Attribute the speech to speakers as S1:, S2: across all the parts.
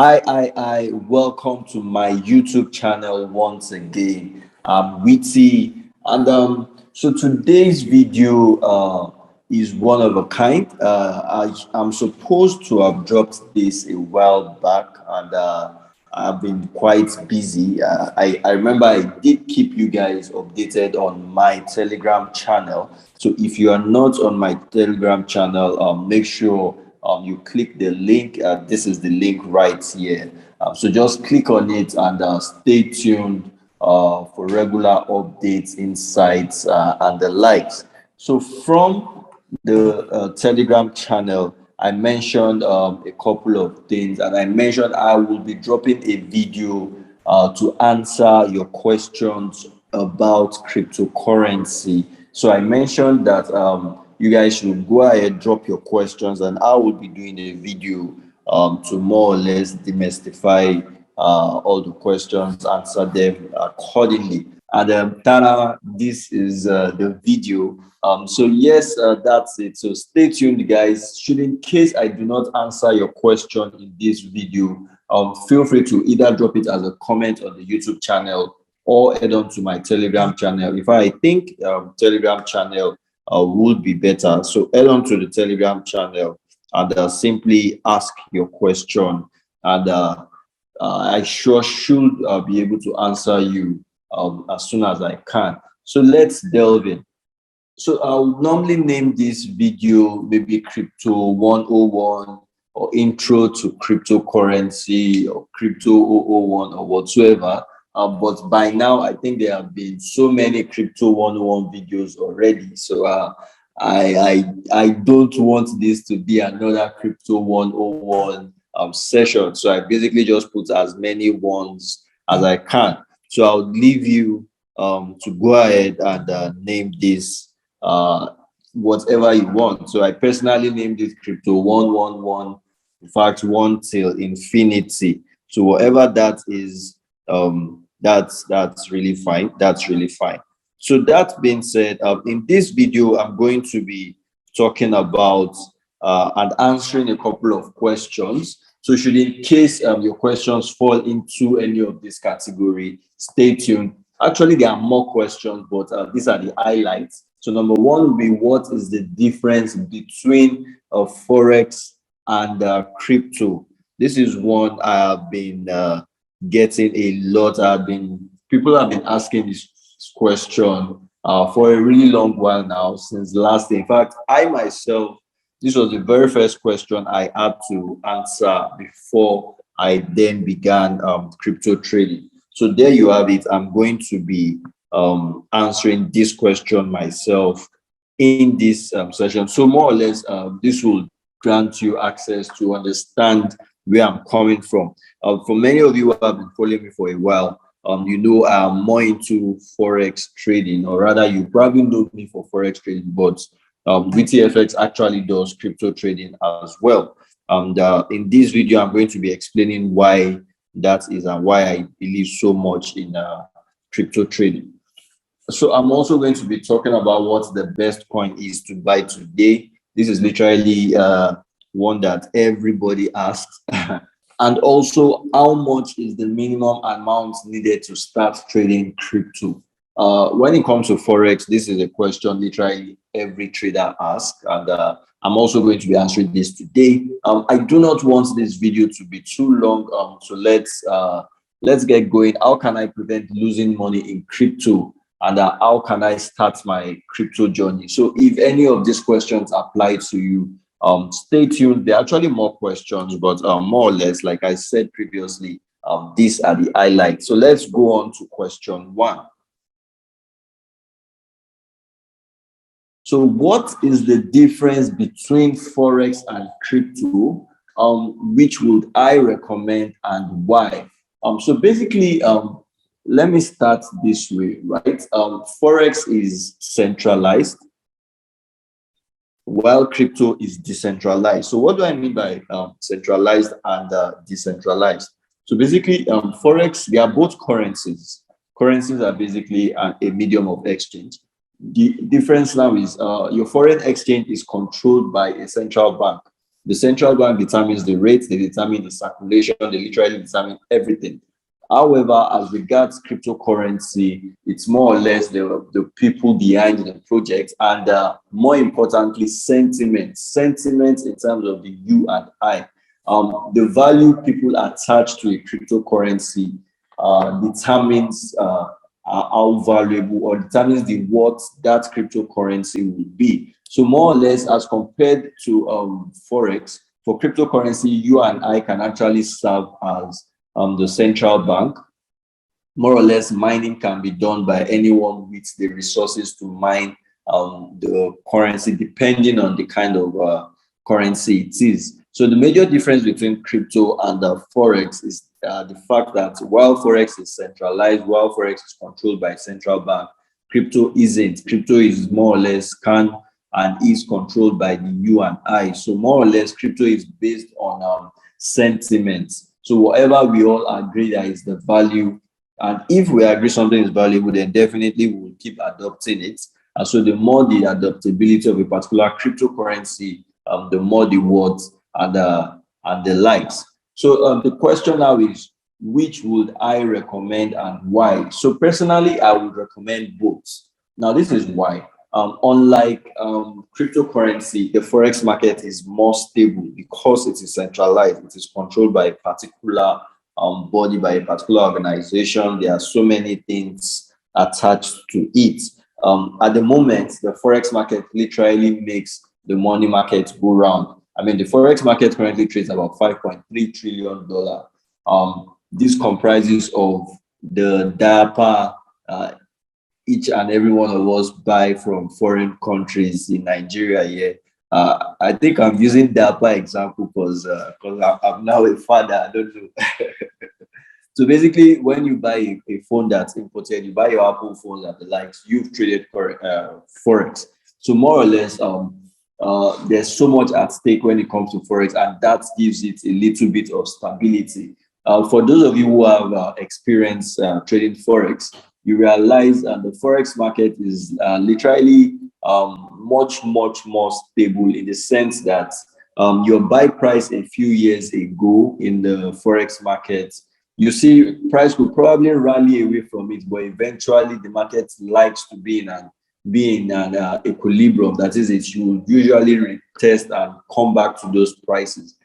S1: I welcome to my YouTube channel once again. I'm Witty, and so today's video is one of a kind. I'm supposed to have dropped this a while back, and I've been quite busy. I remember I did keep you guys updated on my Telegram channel. So if you are not on my Telegram channel, make sure you click the link. This is the link right here. So just click on it and stay tuned for regular updates, insights, and the likes. So from the Telegram channel, I mentioned a couple of things, and I mentioned I will be dropping a video to answer your questions about cryptocurrency. So I mentioned that you guys should go ahead, drop your questions, and I will be doing a video to more or less demystify all the questions, answer them accordingly. And Tara, this is the video. So yes, that's it. So stay tuned, guys. Should in case I do not answer your question in this video, feel free to either drop it as a comment on the YouTube channel or head on to my Telegram channel. If I think Telegram channel would be better, so head on to the Telegram channel and simply ask your question, and I sure should be able to answer you as soon as I can. So let's delve in. So I'll normally name this video maybe Crypto 101 or Intro to Cryptocurrency or Crypto 001 or whatsoever. But by now, I think there have been so many Crypto 101 videos already. So I don't want this to be another Crypto 101 session. So I basically just put as many ones as I can. So I'll leave you to go ahead and name this whatever you want. So I personally named it Crypto 111, in fact, one till infinity. So whatever that is, that's really fine. That's really fine. So that being said, in this video, I'm going to be talking about and answering a couple of questions. So should in case your questions fall into any of this category, stay tuned. Actually, there are more questions, but these are the highlights. So number one will be, what is the difference between Forex and crypto? This is one I have been getting a lot. People have been asking this question for a really long while now, since last day. In fact, I myself, this was the very first question I had to answer before I then began crypto trading. So there you have it. I'm going to be answering this question myself in this session. So more or less, this will grant you access to understand where I'm coming from. For many of you who have been following me for a while, you know I'm more into Forex trading, or rather you probably know me for Forex trading, but TFX actually does crypto trading as well. And in this video, I'm going to be explaining why that is and why I believe so much in crypto trading. So I'm also going to be talking about what the best coin is to buy today. This is literally one that everybody asks. And also, how much is the minimum amount needed to start trading crypto? When it comes to Forex, this is a question literally every trader asks, and I'm also going to be answering this today. I do not want this video to be too long, so let's get going. How can I prevent losing money in crypto? And how can I start my crypto journey? So if any of these questions apply to you, stay tuned. There are actually more questions, but more or less, like I said previously, these are the highlights. So let's go on to question one. So what is the difference between Forex and crypto? Which would I recommend and why? So basically, let me start this way, right? Forex is centralized, while crypto is decentralized. So what do I mean by centralized and decentralized? So basically, Forex, they are both currencies. Currencies are basically a medium of exchange. The difference now is your foreign exchange is controlled by a central bank. The central bank determines the rates, they determine the circulation, they literally determine everything. However, as regards cryptocurrency, it's more or less the people behind the project, and more importantly, sentiment in terms of the you and I. The value people attach to a cryptocurrency determines how valuable, or determines the what that cryptocurrency will be. So more or less, as compared to Forex, for cryptocurrency, you and I can actually serve as the central bank. More or less, mining can be done by anyone with the resources to mine the currency, depending on the kind of currency it is. So the major difference between crypto and Forex is the fact that while Forex is centralized, while Forex is controlled by central bank, crypto isn't. Crypto is more or less can and is controlled by the you and I. So more or less, crypto is based on sentiments. So whatever we all agree that is the value, and if we agree something is valuable, then definitely we will keep adopting it. And so the more the adaptability of a particular cryptocurrency, the more the words and the likes. So the question now is, which would I recommend and why? So personally, I would recommend both. Now, this is why. Unlike cryptocurrency, the forex market is more stable because it is centralized. It is controlled by a particular body, by a particular organization. There are so many things attached to it. At the moment, the forex market literally makes the money market go round. I mean, the forex market currently trades about $5.3 trillion. This comprises of the data each and every one of us buy from foreign countries in Nigeria here. I think I'm using DAPA example because I'm now a father. I don't know. So basically, when you buy a phone that's imported, you buy your Apple phones and the likes, you've traded Forex. So more or less, there's so much at stake when it comes to Forex, and that gives it a little bit of stability. For those of you who have experience trading Forex, you realize that the Forex market is literally much more stable, in the sense that your buy price a few years ago in the Forex market, you see price will probably rally away from it, but eventually the market likes to be in an equilibrium. That is, it will usually retest and come back to those prices.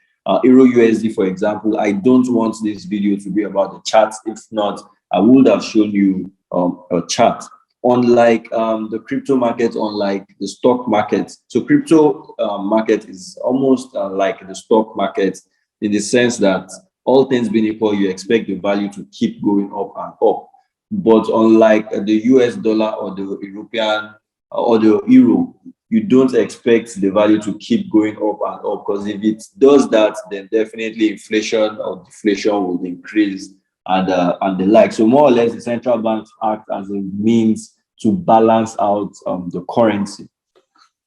S1: Euro USD, for example, I don't want this video to be about the charts. If not, I would have shown you a chart. Unlike the crypto market, unlike the stock market, so crypto market is almost like the stock market, in the sense that all things being equal, you expect the value to keep going up and up. But unlike the US dollar or the European or the euro, you don't expect the value to keep going up and up, because if it does that, then definitely inflation or deflation will increase and the like. So more or less, the central banks act as a means to balance out the currency.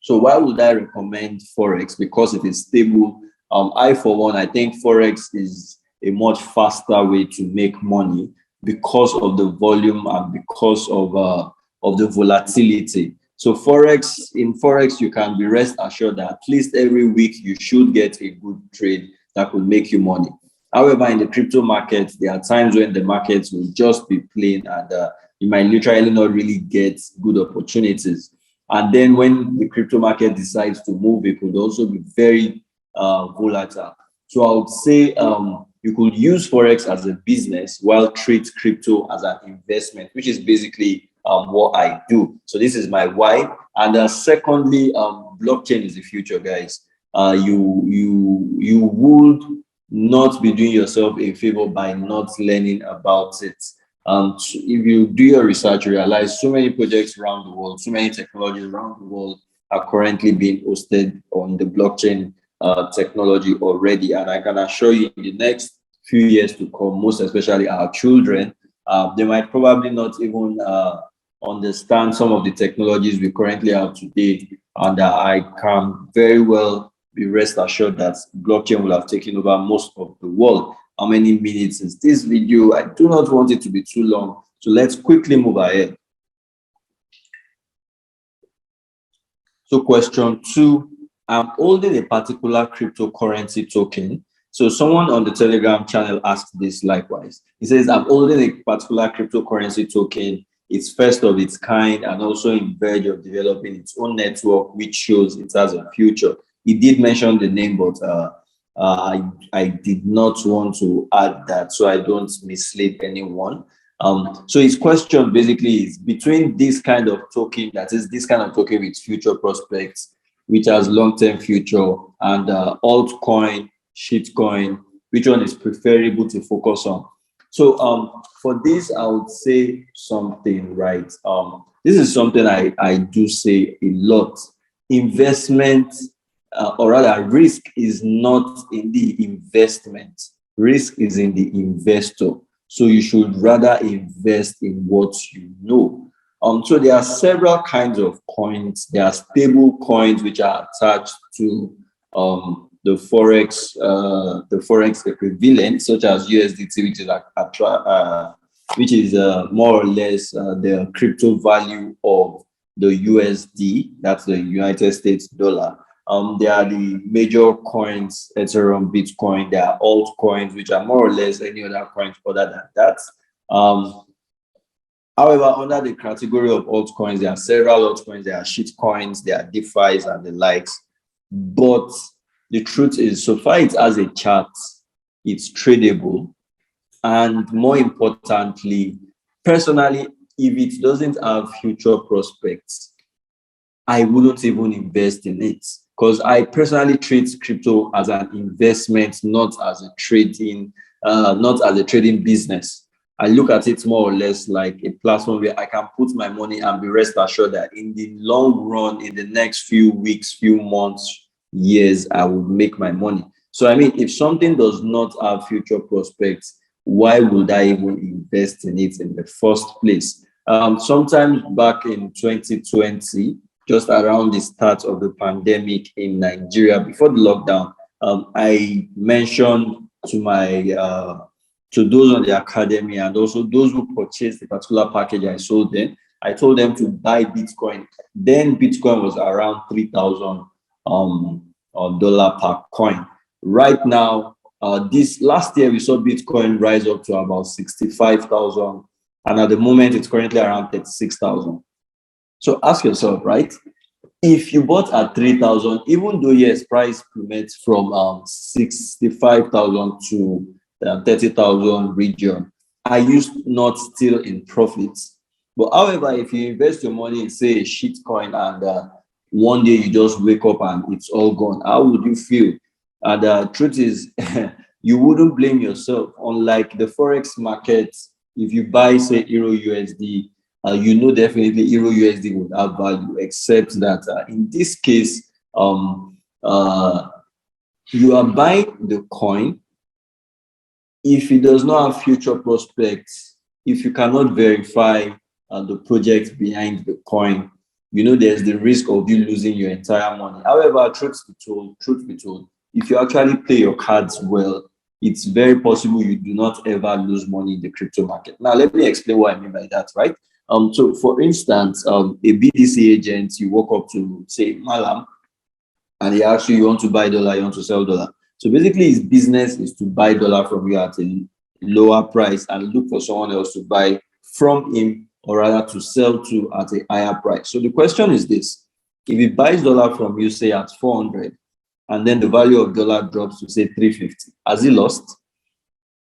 S1: So why would I recommend Forex? Because it is stable. I, for one, I think Forex is a much faster way to make money because of the volume and because of the volatility. So in Forex, you can be rest assured that at least every week you should get a good trade that could make you money. However, in the crypto market, there are times when the markets will just be plain, and you might literally not really get good opportunities. And then when the crypto market decides to move, it could also be very volatile. So I would say you could use Forex as a business while treat crypto as an investment, which is basically what I do. So this is my why. And secondly, blockchain is the future, guys. You would not be doing yourself a favor by not learning about it. If you do your research, you realize so many projects around the world, so many technologies around the world are currently being hosted on the blockchain technology already. And I can assure you, in the next few years to come, most especially our children, they might probably not even understand some of the technologies we currently have today. And I can very well be rest assured that blockchain will have taken over most of the world. How many minutes is this video? I do not want it to be too long, so let's quickly move ahead. So question 2, I'm holding a particular cryptocurrency token. So someone on the Telegram channel asked this likewise. He says, I'm holding a particular cryptocurrency token. It's first of its kind and also in verge of developing its own network, which shows it has a future. He did mention the name, but I did not want to add that so I don't mislead anyone. So his question basically is between this kind of token, that is this kind of token with future prospects, which has long-term future, and altcoin, shitcoin, which one is preferable to focus on? So for this, I would say something, right? This is something I do say a lot. Investment, or rather, risk is not in the investment. Risk is in the investor. So you should rather invest in what you know. So there are several kinds of coins. There are stable coins which are attached to the forex equivalent, such as USDT, which is more or less the crypto value of the USD. That's the United States dollar. There are the major coins, Ethereum, Bitcoin. There are altcoins, which are more or less any other coins other than that. However, under the category of altcoins, there are several altcoins. There are shitcoins, there are DeFi's and the likes. But the truth is, so far it has a chart, it's tradable. And more importantly, personally, if it doesn't have future prospects, I wouldn't even invest in it, because I personally treat crypto as an investment, not as a trading business. I look at it more or less like a platform where I can put my money and be rest assured that in the long run, in the next few weeks, few months, years, I will make my money. So, I mean, if something does not have future prospects, why would I even invest in it in the first place? Sometime back in 2020, just around the start of the pandemic in Nigeria, before the lockdown, I mentioned to my to those on the academy and also those who purchased the particular package I sold them, I told them to buy Bitcoin. Then Bitcoin was around $3,000 dollar per coin. Right now, this last year we saw Bitcoin rise up to about 65,000, and at the moment it's currently around 36,000. So ask yourself, right? If you bought at 3,000, even though yes, price plummets from 65,000 to 30,000 region, are you not still in profits? But however, if you invest your money in, say, a shit coin, and one day you just wake up and it's all gone, how would you feel? And the truth is, you wouldn't blame yourself. Unlike the Forex market, if you buy, say, Euro USD, you know definitely Euro USD would have value, except that in this case, you are buying the coin. If it does not have future prospects, if you cannot verify the project behind the coin, you know there's the risk of you losing your entire money. However, truth be told, if you actually play your cards well, it's very possible you do not ever lose money in the crypto market. Now, let me explain what I mean by that, right? So for instance, a BDC agent, you walk up to, say, Malam, and he asks you want to buy dollar, you want to sell dollar. So basically his business is to buy dollar from you at a lower price and look for someone else to buy from him, or rather to sell to at a higher price. So the question is this: if he buys dollar from you, say at 400, and then the value of dollar drops to say 350, has he lost?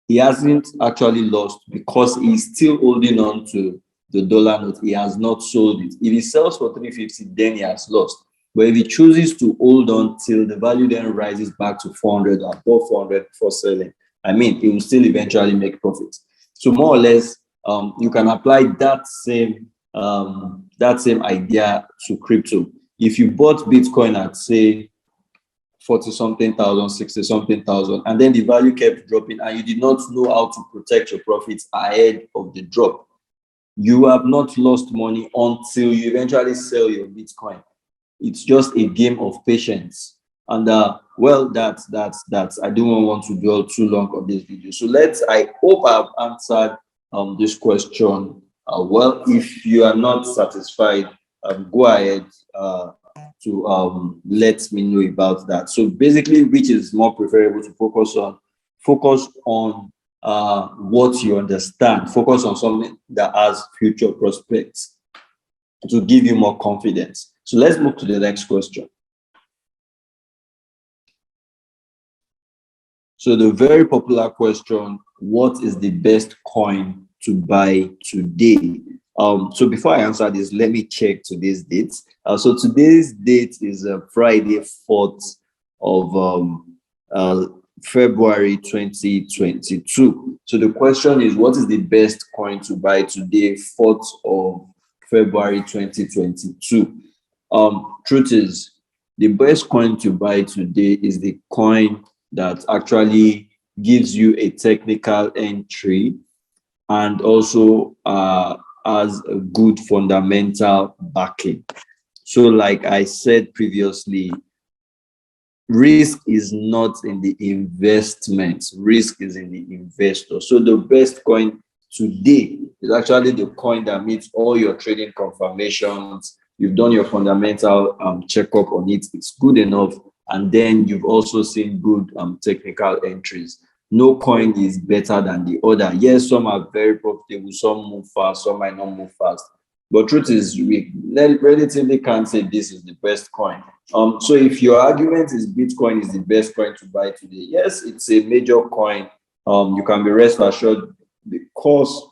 S1: He hasn't actually lost, because he's still holding on to the dollar note. He has not sold it. If he sells for 350, then he has lost. But if he chooses to hold on till the value then rises back to 400 or above 400 before selling, I mean, he will still eventually make profits. So more or less, you can apply that same idea to crypto. If you bought Bitcoin at, say, 40 something thousand, 60 something thousand, and then the value kept dropping, and you did not know how to protect your profits ahead of the drop, you have not lost money until you eventually sell your Bitcoin. It's just a game of patience. And well, that's I don't want to dwell too long on this video. So I hope I've answered this question well. If you are not satisfied, go ahead, to let me know about that. So basically, which is more preferable to focus on? Focus on what you understand. Focus on something that has future prospects to give you more confidence. So let's move to the next question. So the very popular question, what is the best coin to buy today? So before I answer this, let me check today's date. So today's date is Friday, 4th of February 2022. So the question is, what is the best coin to buy today, 4th of February 2022? Truth is, the best coin to buy today is the coin that actually gives you a technical entry and also has a good fundamental backing. So like I said previously, risk is not in the investment, risk is in the investor. So the best coin today is actually the coin that meets all your trading confirmations. You've done your fundamental checkup on it, it's good enough, and then you've also seen good technical entries. No coin is better than the other. Yes, some are very profitable, some move fast, some might not move fast. But truth is, we relatively can't say this is the best coin. So if your argument is Bitcoin is the best coin to buy today, yes, it's a major coin. You can be rest assured because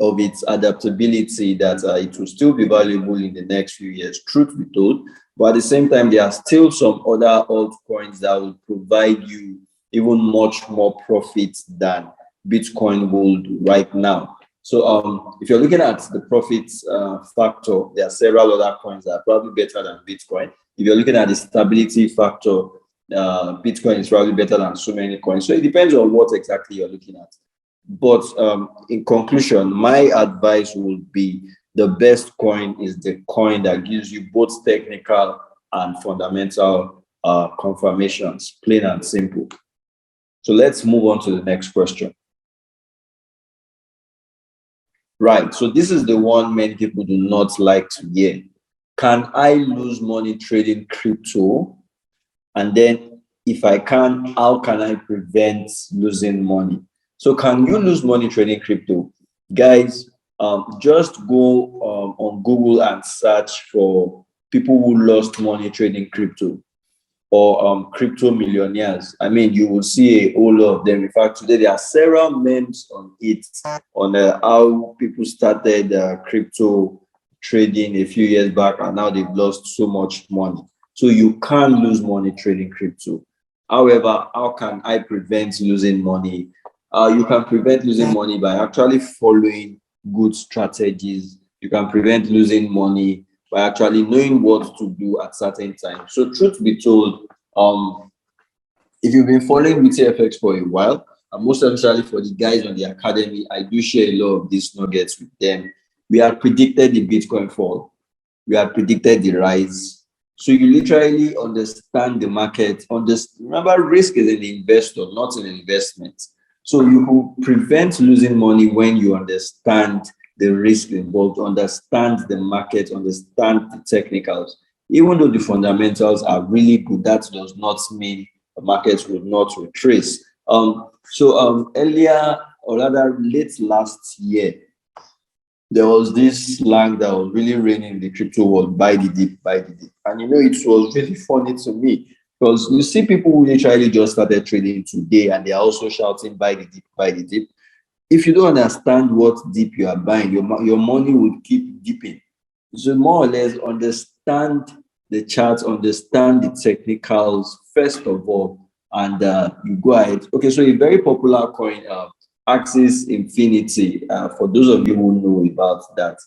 S1: of its adaptability that it will still be valuable in the next few years, truth be told. But at the same time, there are still some other altcoins that will provide you even much more profit than Bitcoin would right now. So if you're looking at the profit factor, there are several other coins that are probably better than Bitcoin. If you're looking at the stability factor, Bitcoin is probably better than so many coins. So it depends on what exactly you're looking at. But in conclusion, my advice would be the best coin is the coin that gives you both technical and fundamental confirmations, plain and simple. So let's move on to the next question. Right, so this is the one many people do not like to hear. Can I lose money trading crypto? And then if I can, how can I prevent losing money? So can you lose money trading crypto? Guys, just go on Google and search for people who lost money trading crypto or crypto millionaires. I mean, you will see a whole lot of them. In fact, today there are several memes on it, on how people started crypto trading a few years back and now they've lost so much money. So you can lose money trading crypto. However, how can I prevent losing money? You can prevent losing money by actually following good strategies. You can prevent losing money by actually knowing what to do at certain times. So truth be told, if you've been following with TFX for a while, and most especially for the guys on the academy, I do share a lot of these nuggets with them. We have predicted the Bitcoin fall. We have predicted the rise. So you literally understand the market. Remember, risk is an investor, not an investment. So you will prevent losing money when you understand the risk involved, understand the market, understand the technicals. Even though the fundamentals are really good, that does not mean the markets will not retrace. Earlier, or rather late last year, there was this slang that was really reigning in the crypto world: buy the dip, buy the dip. And it was really funny to me because you see people who literally just started trading today and they are also shouting buy the dip, buy the dip. If you don't understand what dip you are buying, your money would keep dipping. So more or less understand the charts, understand the technicals first of all, and you go ahead. Okay, so a very popular coin, Axis Infinity. For those of you who know about that,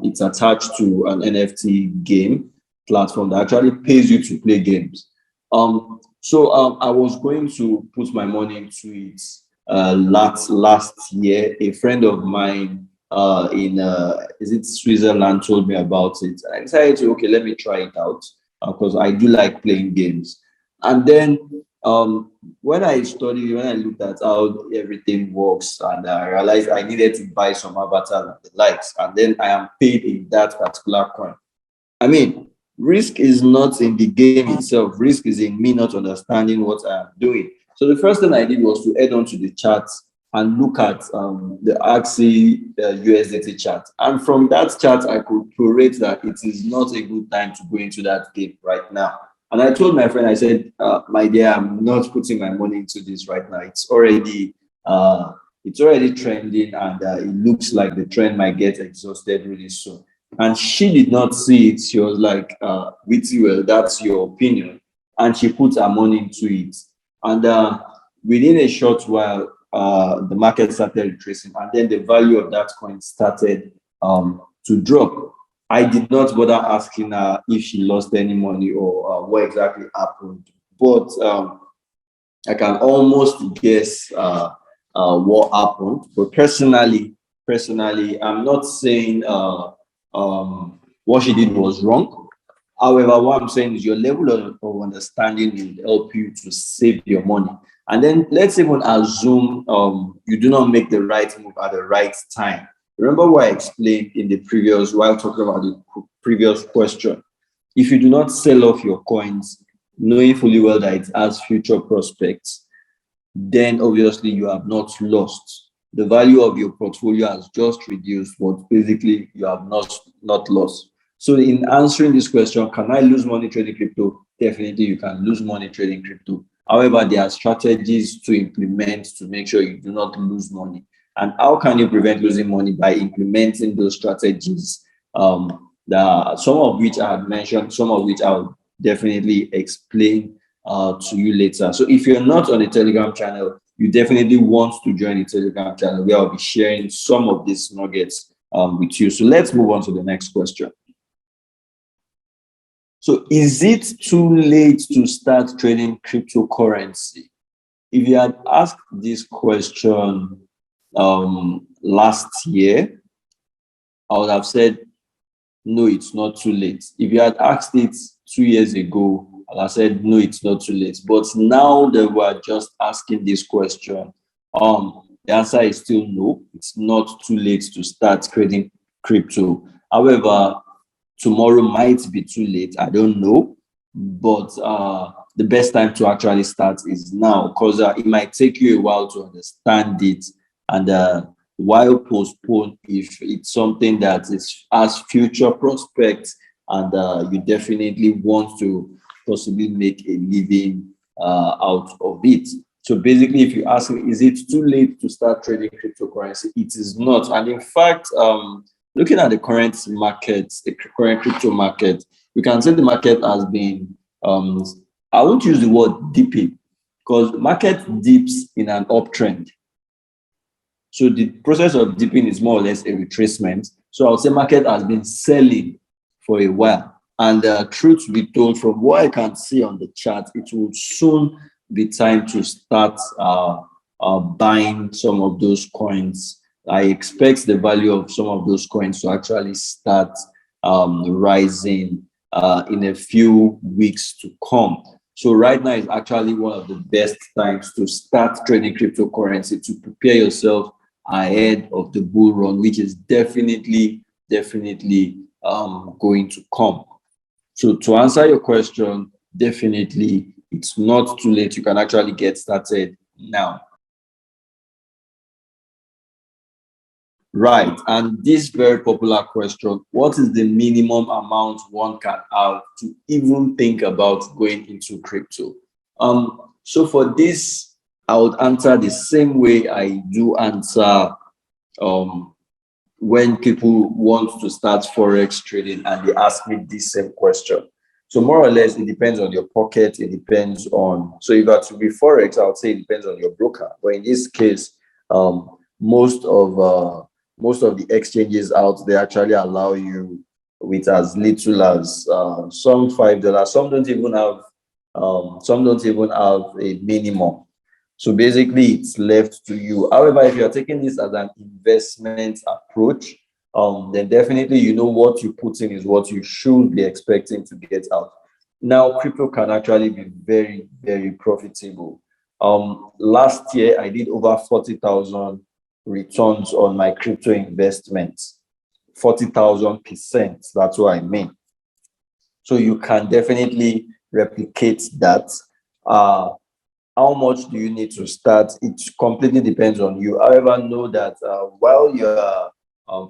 S1: it's attached to an NFT game platform that actually pays you to play games. I was going to put my money into it last year. A friend of mine in is it Switzerland told me about it. I decided to, okay, let me try it out because I do like playing games. And then when I studied, when I looked at how everything works, and I realized I needed to buy some avatars and the likes, and then I am paid in that particular coin. I mean, Risk is not in the game itself. Risk is in me not understanding what I'm doing. So the first thing I did was to head on to the chart and look at the Axie USDT chart. And from that chart, I could prorate that it is not a good time to go into that game right now. And I told my friend, I said, my dear, I'm not putting my money into this right now. It's already trending, and it looks like the trend might get exhausted really soon. And she did not see it. She was like, Witty, well, that's your opinion. And she put her money into it. And within a short while, the market started retracing, and then the value of that coin started to drop. I did not bother asking her if she lost any money or what exactly happened, but I can almost guess what happened. But personally, I'm not saying what she did was wrong. However, what I'm saying is your level of understanding will help you to save your money. And then let's even assume you do not make the right move at the right time. Remember what I explained in the previous, while talking about the previous question. If you do not sell off your coins, knowing fully well that it has future prospects, then obviously you have not lost. The value of your portfolio has just reduced, but basically you have not lost. So in answering this question, can I lose money trading crypto? Definitely you can lose money trading crypto. However, there are strategies to implement to make sure you do not lose money. And how can you prevent losing money? By implementing those strategies, some of which I have mentioned, some of which I'll definitely explain to you later. So if you're not on the Telegram channel, you definitely want to join the Telegram channel where I'll be sharing some of these nuggets with you. So let's move on to the next question. So is it too late to start trading cryptocurrency? If you had asked this question last year, I would have said, no, it's not too late. If you had asked it 2 years ago, I said, no, it's not too late. But now that we're just asking this question, the answer is still no. It's not too late to start trading crypto. However, tomorrow might be too late. I don't know. But the best time to actually start is now, because it might take you a while to understand it. And while postpone if it's something that has future prospects, and you definitely want to possibly make a living out of it. So basically, if you ask me, is it too late to start trading cryptocurrency? It is not. And in fact, looking at the current market, the current crypto market, we can say the market has been, I won't use the word dipping, because market dips in an uptrend. So the process of dipping is more or less a retracement. So I would say market has been selling for a while. And truth be told, from what I can see on the chart, it will soon be time to start buying some of those coins. I expect the value of some of those coins to actually start rising in a few weeks to come. So right now is actually one of the best times to start trading cryptocurrency, to prepare yourself ahead of the bull run, which is definitely going to come. So to answer your question, definitely it's not too late. You can actually get started now. Right. And this very popular question, what is the minimum amount one can have to even think about going into crypto? So for this, I would answer the same way I do answer when people want to start Forex trading and they ask me this same question. So more or less, it depends on your pocket. It depends on, so if you are to be Forex, I would say it depends on your broker. But in this case, most of the exchanges out there actually allow you with as little as some $5. Some don't even have a minimum. So basically, it's left to you. However, if you're taking this as an investment approach, then definitely you know what you put in is what you should be expecting to get out. Now, crypto can actually be very profitable. Last year, I did over 40,000 returns on my crypto investments. 40,000%. That's what I mean. So you can definitely replicate that. How much do you need to start? It completely depends on you. However, know that while you're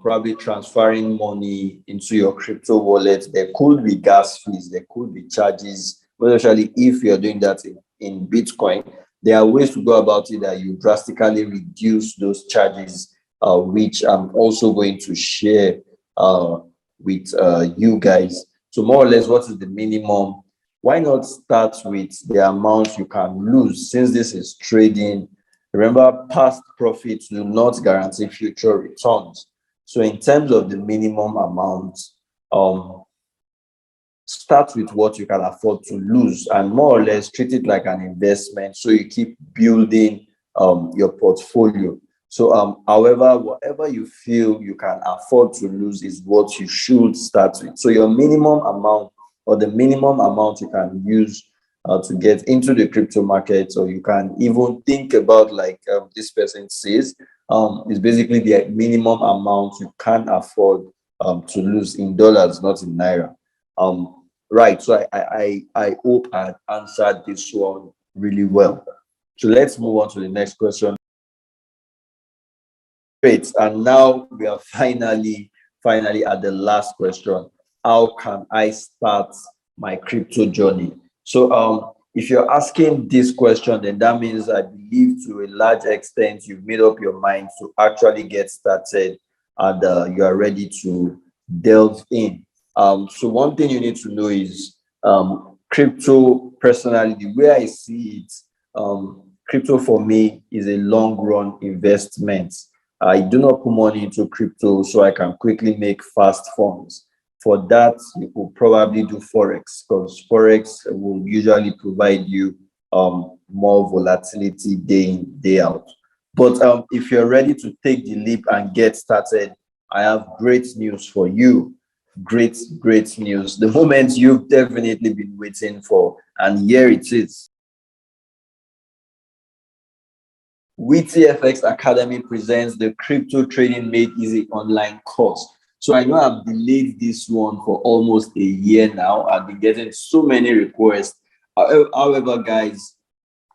S1: probably transferring money into your crypto wallet, there could be gas fees, there could be charges, especially if you're doing that in Bitcoin. There are ways to go about it that you drastically reduce those charges, which I'm also going to share with you guys. So more or less, what is the minimum? Why not start with the amount you can lose, since this is trading? Remember, past profits do not guarantee future returns. So in terms of the minimum amount, um, start with what you can afford to lose and more or less treat it like an investment, so you keep building your portfolio. So however, whatever you feel you can afford to lose is what you should start with. So your minimum amount, or the minimum amount you can use to get into the crypto market, or you can even think about, like this person says, is basically the minimum amount you can afford to lose in dollars, not in naira. Right. So I hope I answered this one really well. So let's move on to the next question. Great. And now we are finally at the last question. How can I start my crypto journey? So if you're asking this question, then that means I believe to a large extent you've made up your mind to actually get started, and you are ready to delve in. So one thing you need to know is crypto, personally, the way I see it, crypto for me is a long run investment. I do not put money into crypto so I can quickly make fast funds. For that, you could probably do Forex, because Forex will usually provide you more volatility day in, day out. But if you're ready to take the leap and get started, I have great news for you. Great news. The moment you've definitely been waiting for, and here it is. TFX Academy presents the Crypto Trading Made Easy online course. So I know I've delayed this one for almost a year now. I've been getting so many requests. However, guys,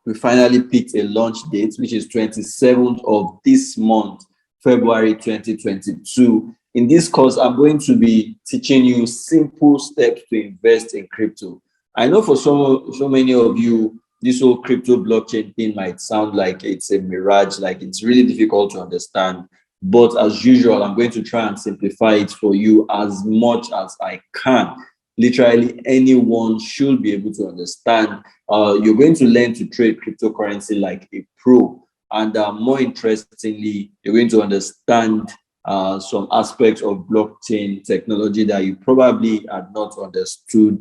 S1: we finally picked a launch date, which is 27th of this month, February 2022. In this course, I'm going to be teaching you simple steps to invest in crypto. I know for so many of you, this whole crypto blockchain thing might sound like it's a mirage, like it's really difficult to understand. But as usual, I'm going to try and simplify it for you as much as I can. Literally anyone should be able to understand. You're going to learn to trade cryptocurrency like a pro. And more interestingly, you're going to understand some aspects of blockchain technology that you probably had not understood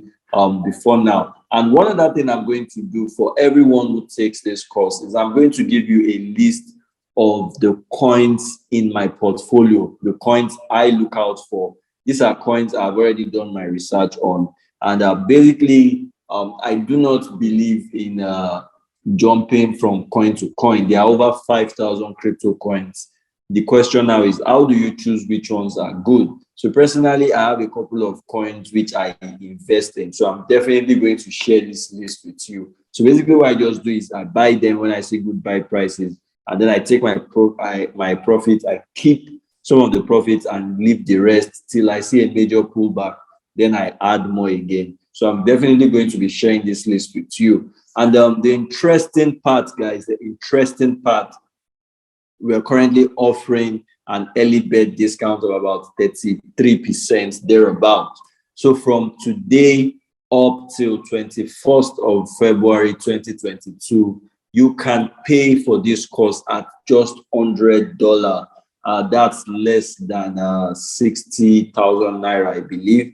S1: before now. And one other thing I'm going to do for everyone who takes this course is I'm going to give you a list of the coins in my portfolio, the coins I look out for. These are coins I've already done my research on. And basically, I do not believe in jumping from coin to coin. There are over 5,000 crypto coins. The question now is, how do you choose which ones are good? So personally, I have a couple of coins which I invest in. So I'm definitely going to share this list with you. So basically what I just do is I buy them when I see good buy prices. And then I take my profit, I keep some of the profits and leave the rest till I see a major pullback. Then I add more again. So I'm definitely going to be sharing this list with you. And the interesting part, guys, we are currently offering an early bird discount of about 33% thereabout. So from today up till 21st of February 2022, you can pay for this course at just $100. That's less than 60,000 naira, I believe.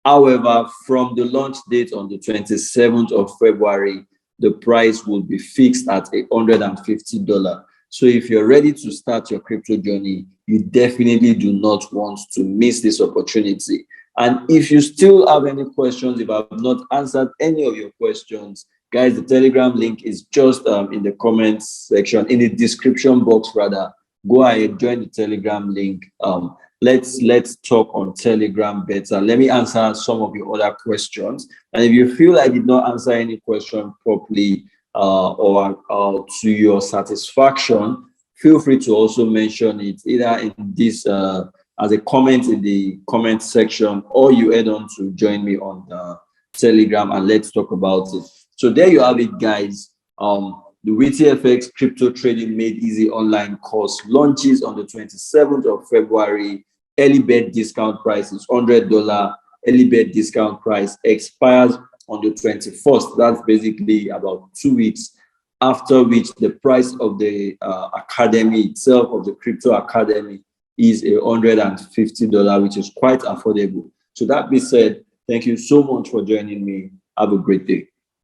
S1: However, from the launch date on the 27th of February, the price will be fixed at $150. So if you're ready to start your crypto journey, you definitely do not want to miss this opportunity. And if you still have any questions, if I've not answered any of your questions, guys, the Telegram link is just in the comments section, in the description box rather. Go ahead, join the Telegram link. let's talk on Telegram better. Let me answer some of your other questions. And if you feel I did not answer any question properly or to your satisfaction, feel free to also mention it either in this as a comment in the comment section, or you head on to join me on the Telegram and let's talk about it. So there you have it, guys. The TFX Crypto Trading Made Easy online course launches on the 27th of February. Early bird discount price is $100. Early bird discount price expires on the 21st. That's basically about 2 weeks, after which the price of the academy itself, of the Crypto Academy, is $150, which is quite affordable. So that being said, thank you so much for joining me. Have a great day.